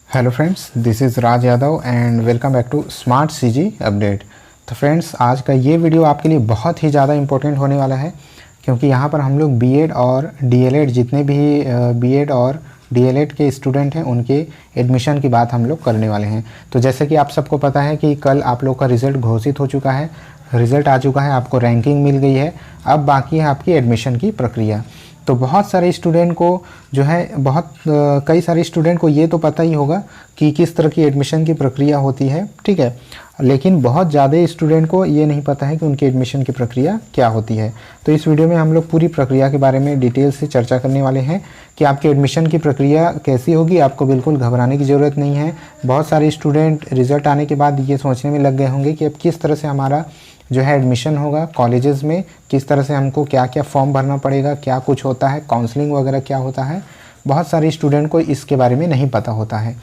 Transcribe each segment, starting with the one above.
Hello friends, this is Raj Yadav and welcome back to smart CG update. तो friends, आज का ये वीडियो आपके लिए बहुत ही ज़्यादा इम्पोर्टेंट होने वाला है, क्योंकि यहाँ पर हम लोग बीएड और डीएलएड जितने भी बीएड और डीएलएड के स्टूडेंट हैं उनके एडमिशन की बात हम लोग करने वाले हैं। तो जैसे कि आप सबको पता है कि कल आप लोग का रिज़ल्ट घोषित हो चुका है, रिज़ल्ट आ चुका है, आपको रैंकिंग मिल गई है। अब बाकी है आपकी एडमिशन की प्रक्रिया। तो बहुत सारे स्टूडेंट को जो है कई सारे स्टूडेंट को ये तो पता ही होगा कि किस तरह की एडमिशन की प्रक्रिया होती है, ठीक है। लेकिन बहुत ज़्यादा स्टूडेंट को ये नहीं पता है कि उनकी एडमिशन की प्रक्रिया क्या होती है। तो इस वीडियो में हम लोग पूरी प्रक्रिया के बारे में डिटेल से चर्चा करने वाले हैं कि आपकी एडमिशन की प्रक्रिया कैसी होगी। आपको बिल्कुल घबराने की ज़रूरत नहीं है। बहुत सारे स्टूडेंट रिज़ल्ट आने के बाद ये सोचने में लग गए होंगे कि अब किस तरह से हमारा जो है एडमिशन होगा कॉलेजेस में, किस तरह से हमको क्या क्या फॉर्म भरना पड़ेगा, क्या कुछ होता है, काउंसलिंग वगैरह क्या होता है। बहुत सारे स्टूडेंट को इसके बारे में नहीं पता होता है।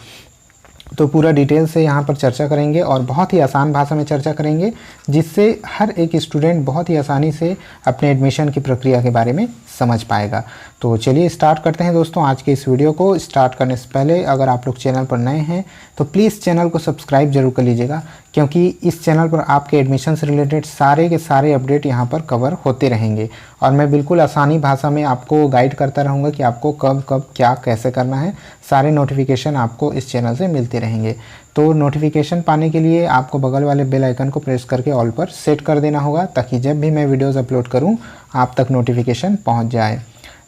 तो पूरा डिटेल से यहाँ पर चर्चा करेंगे और बहुत ही आसान भाषा में चर्चा करेंगे, जिससे हर एक स्टूडेंट बहुत ही आसानी से अपने एडमिशन की प्रक्रिया के बारे में समझ पाएगा। तो चलिए स्टार्ट करते हैं दोस्तों आज के इस वीडियो को। स्टार्ट करने से पहले अगर आप लोग चैनल पर नए हैं तो प्लीज़ चैनल को सब्सक्राइब जरूर कर लीजिएगा, क्योंकि इस चैनल पर आपके एडमिशन से रिलेटेड सारे के सारे अपडेट यहाँ पर कवर होते रहेंगे और मैं बिल्कुल आसानी भाषा में आपको गाइड करता रहूँगा कि आपको कब कब क्या कैसे करना है। सारे नोटिफिकेशन आपको इस चैनल से मिलते रहेंगे। तो नोटिफिकेशन पाने के लिए आपको बगल वाले बेल आइकन को प्रेस करके ऑल पर सेट कर देना होगा, ताकि जब भी मैं वीडियोज़ अपलोड करूँ आप तक नोटिफिकेशन पहुँच जाए।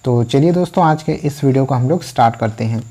तो चलिए दोस्तों, आज के इस वीडियो को हम लोग स्टार्ट करते हैं।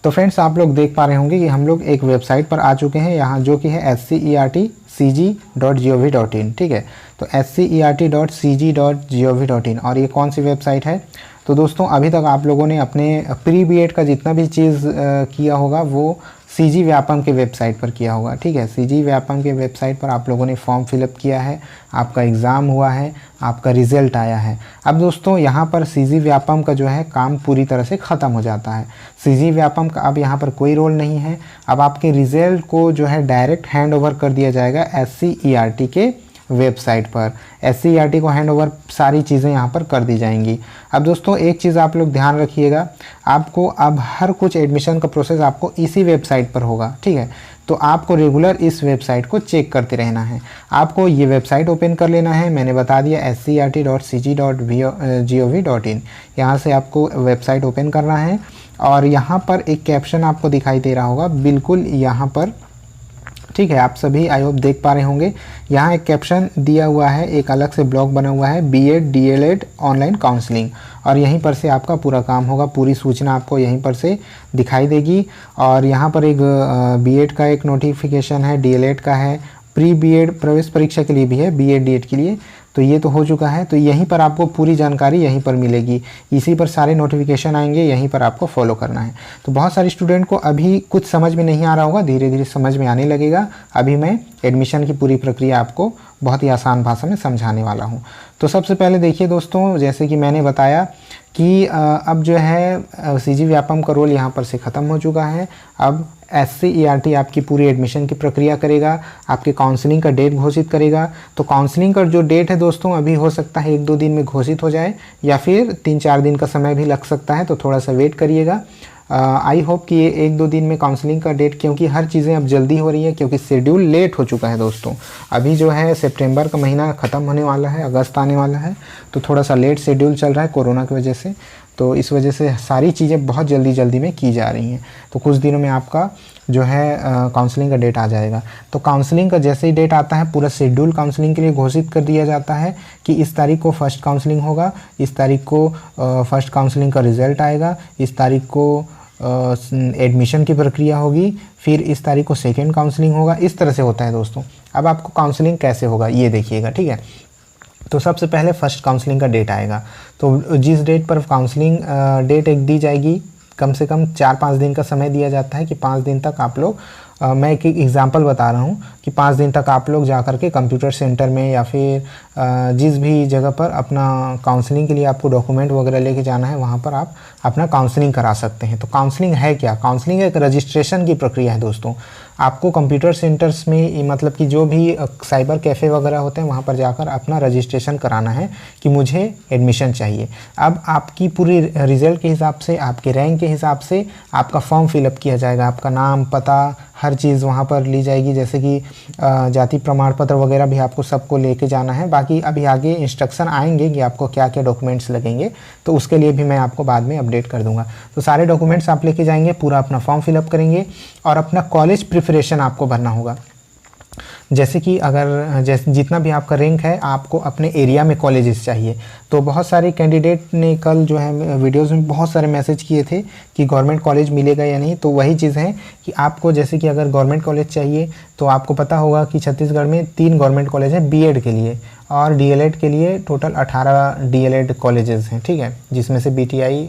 तो फ्रेंड्स, आप लोग देख पा रहे होंगे कि हम लोग एक वेबसाइट पर आ चुके हैं यहाँ, जो कि है SCERTCG.gov.in, ठीक है। तो SCERT.cg.gov.in। और ये कौन सी वेबसाइट है? तो दोस्तों, अभी तक आप लोगों ने अपने प्री बीएड का जितना भी चीज़ किया होगा वो सीजी व्यापम के वेबसाइट पर किया होगा, ठीक है। सीजी व्यापम के वेबसाइट पर आप लोगों ने फॉर्म फिलअप किया है, आपका एग्ज़ाम हुआ है, आपका रिज़ल्ट आया है। अब दोस्तों, यहाँ पर सीजी व्यापम का जो है काम पूरी तरह से ख़त्म हो जाता है। सीजी व्यापम का अब यहाँ पर कोई रोल नहीं है। अब आपके रिज़ल्ट को जो है डायरेक्ट हैंड ओवर कर दिया जाएगा SCERT के वेबसाइट पर। SCERT को हैंड ओवर सारी चीज़ें यहाँ पर कर दी जाएंगी। अब दोस्तों, एक चीज़ आप लोग ध्यान रखिएगा, आपको अब हर कुछ एडमिशन का प्रोसेस आपको इसी वेबसाइट पर होगा, ठीक है। तो आपको रेगुलर इस वेबसाइट को चेक करते रहना है। आपको ये वेबसाइट ओपन कर लेना है। मैंने बता दिया SCERT.cg.gov.in। यहाँ से आपको वेबसाइट ओपन करना है और यहाँ पर एक कैप्शन आपको दिखाई दे रहा होगा, बिल्कुल यहाँ पर, ठीक है। आप सभी आई होप देख पा रहे होंगे। यहाँ एक कैप्शन दिया हुआ है, एक अलग से ब्लॉग बना हुआ है, बीएड डीएलएड ऑनलाइन काउंसलिंग, और यहीं पर से आपका पूरा काम होगा। पूरी सूचना आपको यहीं पर से दिखाई देगी। और यहाँ पर एक बीएड का एक नोटिफिकेशन है, डीएलएड का है, प्री बीएड प्रवेश परीक्षा के लिए भी है, बीएड डीएड के लिए। तो ये तो हो चुका है। तो यहीं पर आपको पूरी जानकारी यहीं पर मिलेगी, इसी पर सारे नोटिफिकेशन आएंगे, यहीं पर आपको फॉलो करना है। तो बहुत सारे स्टूडेंट को अभी कुछ समझ में नहीं आ रहा होगा, धीरे धीरे समझ में आने लगेगा। अभी मैं एडमिशन की पूरी प्रक्रिया आपको बहुत ही आसान भाषा में समझाने वाला हूँ। तो सबसे पहले देखिए दोस्तों, जैसे कि मैंने बताया कि अब जो है सीजी व्यापम का रोल यहाँ पर से ख़त्म हो चुका है। अब SCERT आपकी पूरी एडमिशन की प्रक्रिया करेगा, आपके काउंसलिंग का डेट घोषित करेगा। तो काउंसलिंग का जो डेट है दोस्तों, अभी हो सकता है 1-2 दिन में घोषित हो जाए, या फिर 3-4 दिन का समय भी लग सकता है। तो थोड़ा सा वेट करिएगा। आई होप कि ये 1-2 दिन में काउंसलिंग का डेट, क्योंकि हर चीज़ें अब जल्दी हो रही है, क्योंकि शेड्यूल लेट हो चुका है दोस्तों। अभी जो है सितंबर का महीना ख़त्म होने वाला है, अगस्त आने वाला है, तो थोड़ा सा लेट शेड्यूल चल रहा है कोरोना की वजह से। तो इस वजह से सारी चीज़ें बहुत जल्दी में की जा रही हैं। तो कुछ दिनों में आपका जो है काउंसलिंग का डेट आ जाएगा। तो काउंसलिंग का जैसे ही डेट आता है, पूरा शेड्यूल काउंसलिंग के लिए घोषित कर दिया जाता है कि इस तारीख को फर्स्ट काउंसलिंग होगा, इस तारीख को फर्स्ट काउंसलिंग का रिज़ल्ट आएगा, इस तारीख को एडमिशन की प्रक्रिया होगी, फिर इस तारीख को सेकेंड काउंसलिंग होगा। इस तरह से होता है दोस्तों। अब आपको काउंसलिंग कैसे होगा ये देखिएगा, ठीक है। तो सबसे पहले फर्स्ट काउंसलिंग का डेट आएगा। तो जिस डेट पर काउंसलिंग डेट एक दी जाएगी, कम से कम 4-5 दिन का समय दिया जाता है कि 5 दिन तक आप लोग मैं एक एग्ज़ाम्पल बता रहा हूँ कि 5 दिन तक आप लोग जा कर के कंप्यूटर सेंटर में या फिर जिस भी जगह पर अपना काउंसलिंग के लिए आपको डॉक्यूमेंट वगैरह लेके जाना है वहाँ पर आप अपना काउंसलिंग करा सकते हैं। तो काउंसलिंग है क्या? काउंसलिंग एक रजिस्ट्रेशन की प्रक्रिया है दोस्तों। आपको कंप्यूटर सेंटर्स में मतलब कि जो भी साइबर कैफ़े वगैरह होते हैं वहाँ पर जाकर अपना रजिस्ट्रेशन कराना है कि मुझे एडमिशन चाहिए। अब आपकी पूरी रिज़ल्ट के हिसाब से, आपके रैंक के हिसाब से आपका फॉर्म फिलअप किया जाएगा। आपका नाम, पता, हर चीज़ वहाँ पर ली जाएगी, जैसे कि जाति प्रमाण पत्र वगैरह भी आपको सबको लेके जाना है। बाकी अभी आगे इंस्ट्रक्शन आएंगे कि आपको क्या क्या डॉक्यूमेंट्स लगेंगे, तो उसके लिए भी मैं आपको बाद में अपडेट कर दूंगा। तो सारे डॉक्यूमेंट्स आप लेके जाएंगे, पूरा अपना फॉर्म फिलअप करेंगे और अपना कॉलेज प्रिपरेशन आपको भरना होगा। जैसे कि अगर जितना भी आपका रैंक है, आपको अपने एरिया में कॉलेजेस चाहिए। तो बहुत सारे कैंडिडेट ने कल जो है वीडियोस में बहुत सारे मैसेज किए थे कि गवर्नमेंट कॉलेज मिलेगा या नहीं। तो वही चीज़ है कि आपको जैसे कि अगर गवर्नमेंट कॉलेज चाहिए तो आपको पता होगा कि छत्तीसगढ़ में 3 गवर्नमेंट कॉलेज हैं बीएड के लिए, और डीएलएड के लिए टोटल 18 डीएलएड कॉलेजेस हैं, ठीक है, जिसमें से बीटीआई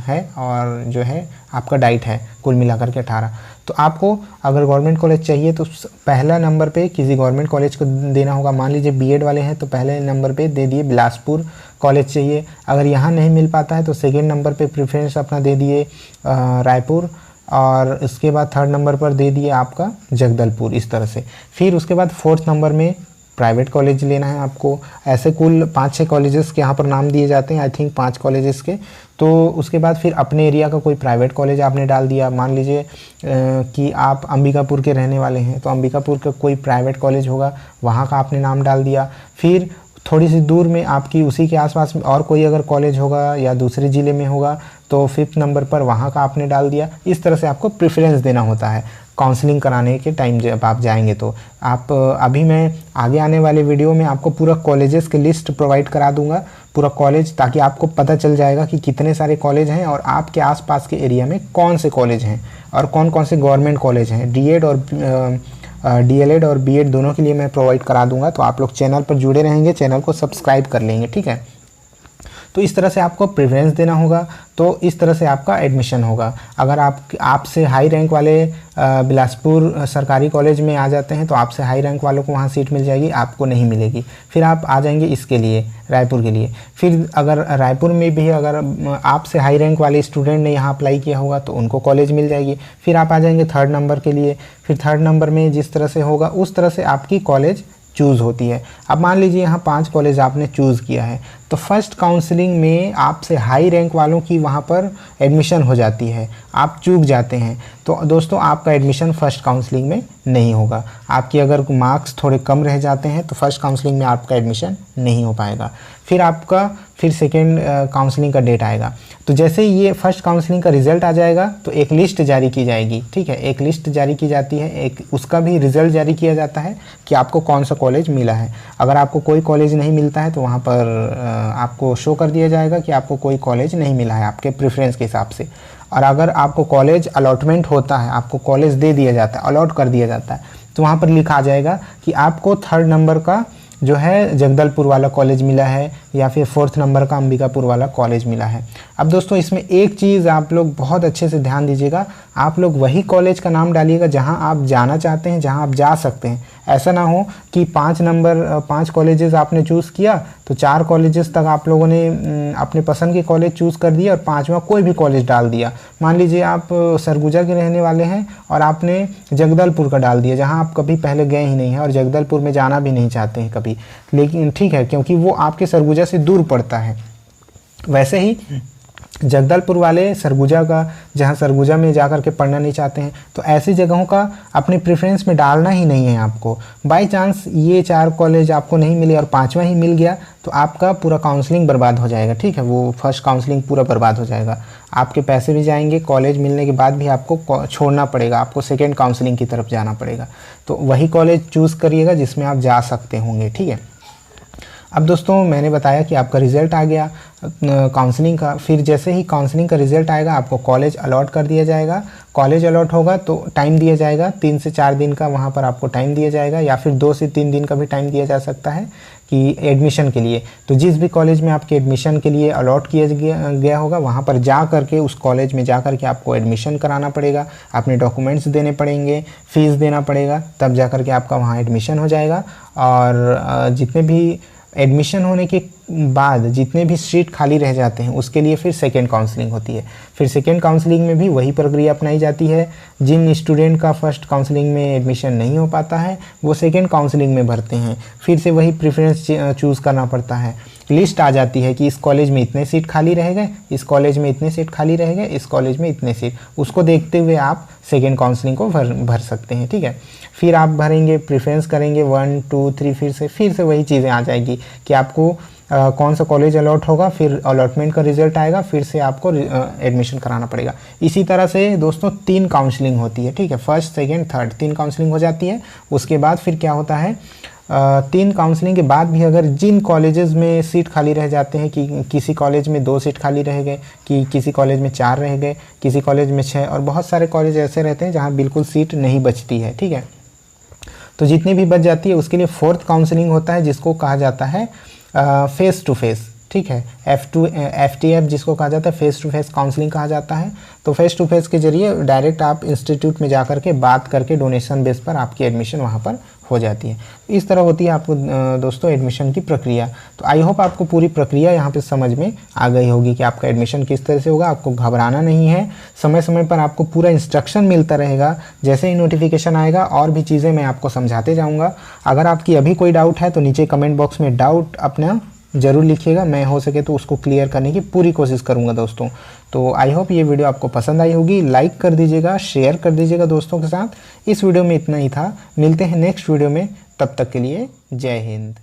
है और जो है आपका डाइट है, कुल मिलाकर के 18। तो आपको अगर गवर्नमेंट कॉलेज चाहिए तो पहला नंबर पे किसी गवर्नमेंट कॉलेज को देना होगा। मान लीजिए बीएड वाले हैं तो पहले नंबर पे दे दिए बिलासपुर कॉलेज चाहिए। अगर यहाँ नहीं मिल पाता है तो सेकेंड नंबर पे प्रेफरेंस अपना दे दिए रायपुर, और इसके बाद थर्ड नंबर पर दे दिए आपका जगदलपुर, इस तरह से। फिर उसके बाद फोर्थ नंबर में प्राइवेट कॉलेज लेना है आपको। ऐसे कुल 5-6 कॉलेजेस के यहाँ पर नाम दिए जाते हैं, आई थिंक 5 कॉलेजेस के। तो उसके बाद फिर अपने एरिया का कोई प्राइवेट कॉलेज आपने डाल दिया। मान लीजिए कि आप अंबिकापुर के रहने वाले हैं तो अंबिकापुर का कोई प्राइवेट कॉलेज होगा, वहाँ का आपने नाम डाल दिया। फिर थोड़ी सी दूर में आपकी उसी के आसपास में और कोई अगर कॉलेज होगा या दूसरे ज़िले में होगा तो 5th नंबर पर वहाँ का आपने डाल दिया। इस तरह से आपको प्रेफरेंस देना होता है काउंसलिंग कराने के टाइम जब आप जाएंगे। तो आप अभी मैं आगे आने वाले वीडियो में आपको पूरा कॉलेजेस की लिस्ट प्रोवाइड करा दूंगा, पूरा कॉलेज, ताकि आपको पता चल जाएगा कि कितने सारे कॉलेज हैं और आपके आसपास के एरिया में कौन से कॉलेज हैं और कौन कौन से गवर्नमेंट कॉलेज हैं। डीएलएड और बीएड दोनों के लिए मैं प्रोवाइड करा दूंगा। तो आप लोग चैनल पर जुड़े रहेंगे, चैनल को सब्सक्राइब कर लेंगे, ठीक है। तो इस तरह से आपको प्रेफरेंस देना होगा, तो इस तरह से आपका एडमिशन होगा। अगर आपसे हाई रैंक वाले बिलासपुर सरकारी कॉलेज में आ जाते हैं तो आपसे हाई रैंक वालों को वहाँ सीट मिल जाएगी, आपको नहीं मिलेगी। फिर आप आ जाएंगे इसके लिए, रायपुर के लिए। फिर अगर रायपुर में भी अगर आपसे हाई रैंक वाले स्टूडेंट ने यहाँ अप्लाई किया होगा तो उनको कॉलेज मिल जाएगी। फिर आप आ जाएंगे थर्ड नंबर के लिए। फिर थर्ड नंबर में जिस तरह से होगा उस तरह से आपकी कॉलेज चूज़ होती है। अब मान लीजिए यहाँ 5 कॉलेज आपने चूज़ किया है तो फर्स्ट काउंसलिंग में आपसे हाई रैंक वालों की वहाँ पर एडमिशन हो जाती है, आप चूक जाते हैं तो दोस्तों आपका एडमिशन फ़र्स्ट काउंसलिंग में नहीं होगा। आपकी अगर मार्क्स थोड़े कम रह जाते हैं तो फर्स्ट काउंसलिंग में आपका एडमिशन नहीं हो पाएगा। फिर सेकेंड काउंसलिंग का डेट आएगा। तो जैसे ही ये फर्स्ट काउंसलिंग का रिज़ल्ट आ जाएगा तो एक लिस्ट जारी की जाएगी, ठीक है, एक लिस्ट जारी की जाती है, एक उसका भी रिज़ल्ट जारी किया जाता है कि आपको कौन सा कॉलेज मिला है। अगर आपको कोई कॉलेज नहीं मिलता है तो वहाँ पर आपको शो कर दिया जाएगा कि आपको कोई कॉलेज नहीं मिला है आपके प्रेफरेंस के हिसाब से। और अगर आपको कॉलेज अलॉटमेंट होता है, आपको कॉलेज दे दिया जाता है, अलॉट कर दिया जाता है, तो वहाँ पर लिखा जाएगा कि आपको थर्ड नंबर का जो है जगदलपुर वाला कॉलेज मिला है या फिर फोर्थ नंबर का अंबिकापुर वाला कॉलेज मिला है। अब दोस्तों इसमें एक चीज़ आप लोग बहुत अच्छे से ध्यान दीजिएगा, आप लोग वही कॉलेज का नाम डालिएगा जहां आप जाना चाहते हैं, जहां आप जा सकते हैं। ऐसा ना हो कि 5 कॉलेजेस आपने चूज़ किया तो 4 कॉलेजेस तक आप लोगों ने अपने पसंद के कॉलेज चूज़ कर दिया और 5वां कोई भी कॉलेज डाल दिया। मान लीजिए आप सरगुजा के रहने वाले हैं और आपने जगदलपुर का डाल दिया जहाँ आप कभी पहले गए ही नहीं हैं और जगदलपुर में जाना भी नहीं चाहते हैं कभी, लेकिन ठीक है क्योंकि वो आपके सरगुजा से दूर पड़ता है। वैसे ही जगदलपुर वाले सरगुजा का, जहाँ सरगुजा में जाकर के पढ़ना नहीं चाहते हैं, तो ऐसी जगहों का अपने प्रेफरेंस में डालना ही नहीं है आपको। बाय चांस ये 4 कॉलेज आपको नहीं मिले और 5वां ही मिल गया तो आपका पूरा काउंसलिंग बर्बाद हो जाएगा, ठीक है, वो फर्स्ट काउंसलिंग पूरा बर्बाद हो जाएगा, आपके पैसे भी जाएंगे, कॉलेज मिलने के बाद भी आपको छोड़ना पड़ेगा, आपको सेकेंड काउंसलिंग की तरफ जाना पड़ेगा। तो वही कॉलेज चूज़ करिएगा जिसमें आप जा सकते होंगे, ठीक है। अब दोस्तों मैंने बताया कि आपका रिज़ल्ट आ गया काउंसलिंग का। फिर जैसे ही काउंसलिंग का रिज़ल्ट आएगा आपको कॉलेज अलॉट कर दिया जाएगा। कॉलेज अलॉट होगा तो टाइम दिया जाएगा 3 से 4 दिन का, वहाँ पर आपको टाइम दिया जाएगा, या फिर 2 से 3 दिन का भी टाइम दिया जा सकता है कि एडमिशन के लिए। तो जिस भी कॉलेज में आपके एडमिशन के लिए अलॉट किया गया होगा वहाँ पर जा करके, उस कॉलेज में जा करके आपको एडमिशन कराना पड़ेगा, अपने डॉक्यूमेंट्स देने पड़ेंगे, फ़ीस देना पड़ेगा, तब जा करके आपका वहाँ एडमिशन हो जाएगा। और जितने भी एडमिशन होने के बाद जितने भी सीट खाली रह जाते हैं उसके लिए फिर सेकेंड काउंसलिंग होती है। फिर सेकेंड काउंसलिंग में भी वही प्रक्रिया अपनाई जाती है। जिन स्टूडेंट का फर्स्ट काउंसलिंग में एडमिशन नहीं हो पाता है वो सेकेंड काउंसलिंग में भरते हैं, फिर से वही प्रेफरेंस चूज़ करना पड़ता है। लिस्ट आ जाती है कि इस कॉलेज में इतने सीट खाली रह गए, इस कॉलेज में इतने सीट खाली रह गए, इस कॉलेज में इतने सीट, उसको देखते हुए आप सेकेंड काउंसलिंग को भर सकते हैं। ठीक है, फिर आप भरेंगे, प्रेफरेंस करेंगे 1 2 3, फिर से वही चीज़ें आ जाएगी कि आपको कौन सा कॉलेज अलॉट होगा, फिर अलॉटमेंट का रिजल्ट आएगा, फिर से आपको एडमिशन कराना पड़ेगा। इसी तरह से दोस्तों 3 काउंसलिंग होती है। ठीक है, फर्स्ट सेकेंड थर्ड 3 काउंसलिंग हो जाती है। उसके बाद फिर क्या होता है, 3 काउंसलिंग के बाद भी अगर जिन कॉलेजेस में सीट खाली रह जाते हैं, कि किसी कॉलेज में 2 सीट खाली रह गए, कि किसी कॉलेज में 4 रह गए, किसी कॉलेज में 6, और बहुत सारे कॉलेज ऐसे रहते हैं जहाँ बिल्कुल सीट नहीं बचती है। ठीक है, तो जितनी भी बच जाती है उसके लिए 4th काउंसलिंग होता है, जिसको कहा जाता है फेस टू फेस। ठीक है, FTF जिसको कहा जाता है फेस टू फेस काउंसलिंग कहा जाता है। तो फेस टू फेस के जरिए डायरेक्ट आप इंस्टीट्यूट में जा कर के बात करके डोनेशन बेस पर आपकी एडमिशन वहाँ पर हो जाती है। इस तरह होती है आपको दोस्तों एडमिशन की प्रक्रिया। तो आई होप आपको पूरी प्रक्रिया यहाँ पे समझ में आ गई होगी कि आपका एडमिशन किस तरह से होगा। आपको घबराना नहीं है, समय समय पर आपको पूरा इंस्ट्रक्शन मिलता रहेगा। जैसे ही नोटिफिकेशन आएगा और भी चीज़ें मैं आपको समझाते जाऊँगा। अगर आपकी अभी कोई डाउट है तो नीचे कमेंट बॉक्स में डाउट अपना ज़रूर लिखिएगा, मैं हो सके तो उसको क्लियर करने की पूरी कोशिश करूंगा दोस्तों। तो आई होप ये वीडियो आपको पसंद आई होगी। लाइक कर दीजिएगा, शेयर कर दीजिएगा दोस्तों के साथ। इस वीडियो में इतना ही था, मिलते हैं नेक्स्ट वीडियो में, तब तक के लिए जय हिंद।